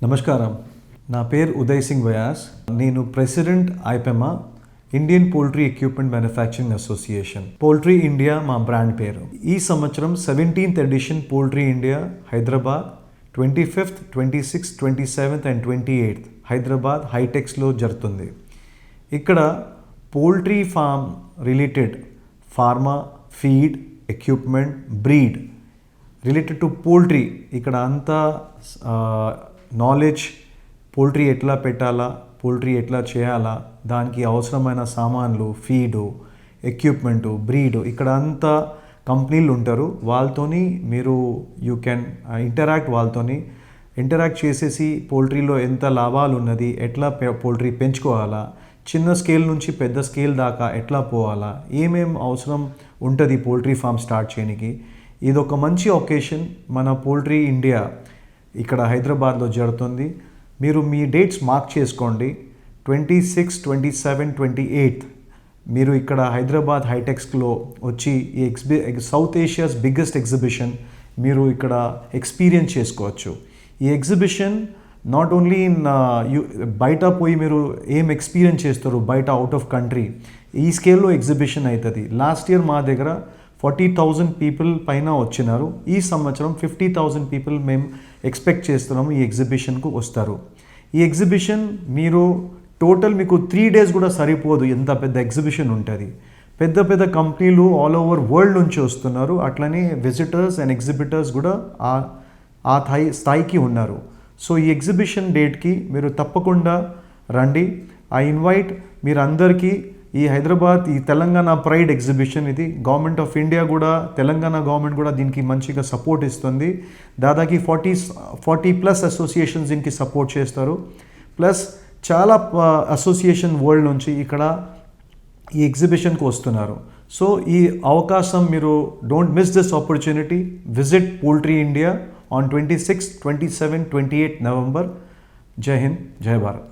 నమస్కారం. నా పేరు ఉదయ్ సింగ్ వ్యాస్. నేను president IPEMA, Indian poultry equipment manufacturing association. Poultry India మా బ్రాండ్ పేరు. ఈ సంవత్సరం 17th edition poultry India Hyderabad 25th, 26th, 27th and 28th Hyderabad హైటెక్స్లో జరుగుతుంది. ఇక్కడ poultry farm related pharma, feed, equipment, breed related to poultry ఇక్కడ అంతా నాలెడ్జ్, పోల్ట్రీ ఎట్లా పెట్టాలా, పోల్ట్రీ ఎట్లా చేయాలా, దానికి అవసరమైన సామాన్లు, ఫీడు, ఎక్విప్మెంటు, బ్రీడు ఇక్కడ అంతా కంపెనీలు ఉంటారు. వాళ్ళతోని మీరు యూ కెన్ వాళ్ళతోని ఇంటరాక్ట్ చేసేసి పోల్ట్రీలో ఎంత లాభాలు ఉన్నది, ఎట్లా పోల్ట్రీ పెంచుకోవాలా, చిన్న స్కేల్ నుంచి పెద్ద స్కేల్ దాకా ఎట్లా పోవాలా, ఏమేం అవసరం ఉంటుంది పోల్ట్రీ ఫామ్ స్టార్ట్ చేయడానికి. ఇది ఒక మంచి ఒకేషన్. మన పోల్ట్రీ ఇండియా ఇక్కడ హైదరాబాద్లో జరుగుతుంది. మీరు మీ డేట్స్ మార్క్ చేసుకోండి. 26, 27, 28 మీరు ఇక్కడ హైదరాబాద్ హైటెక్స్లో వచ్చి ఈ సౌత్ ఏషియాస్ బిగ్గెస్ట్ ఎగ్జిబిషన్ మీరు ఇక్కడ ఎక్స్పీరియన్స్ చేసుకోవచ్చు. ఈ ఎగ్జిబిషన్ నాట్ ఓన్లీ ఇన్ బయట పోయి మీరు ఏం ఎక్స్పీరియన్స్ చేస్తారు బయట అవుట్ ఆఫ్ కంట్రీ, ఈ స్కేల్లో ఎగ్జిబిషన్ అవుతుంది. లాస్ట్ ఇయర్ మా దగ్గర 40,000 పీపుల్ పైన వచ్చినారు. ఈ సంవత్సరం 50,000 పీపుల్ మేము ఎక్స్పెక్ట్ చేస్తున్నాము ఈ ఎగ్జిబిషన్కు వస్తారు. ఈ ఎగ్జిబిషన్ మీరు టోటల్ మీకు 3 days కూడా సరిపోదు, ఎంత పెద్ద ఎగ్జిబిషన్ ఉంటుంది. పెద్ద పెద్ద కంపెనీలు ఆల్ ఓవర్ వరల్డ్ నుంచి వస్తున్నారు. అట్లనే విజిటర్స్ అండ్ ఎగ్జిబిటర్స్ కూడా ఆ స్థాయికి ఉన్నారు. సో ఈ ఎగ్జిబిషన్ డేట్కి మీరు తప్పకుండా రండి. ఐ ఇన్వైట్ మీరు అందరికీ. ఈ హైదరాబాద్, ఈ తెలంగాణ ప్రైడ్ ఎగ్జిబిషన్ ఇది. గవర్నమెంట్ ఆఫ్ ఇండియా కూడా, తెలంగాణ గవర్నమెంట్ కూడా దీనికి మంచిగా సపోర్ట్ ఇస్తుంది. దాదాపు 40+ అసోసియేషన్స్ దీనికి సపోర్ట్ చేస్తారు. ప్లస్ చాలా అసోసియేషన్ వరల్డ్ నుంచి ఇక్కడ ఈ ఎగ్జిబిషన్కి వస్తున్నారు. సో ఈ అవకాశం మీరు don't miss this opportunity. Visit poultry India on 26, 27, 28 November. జై హింద్, జై భారత్.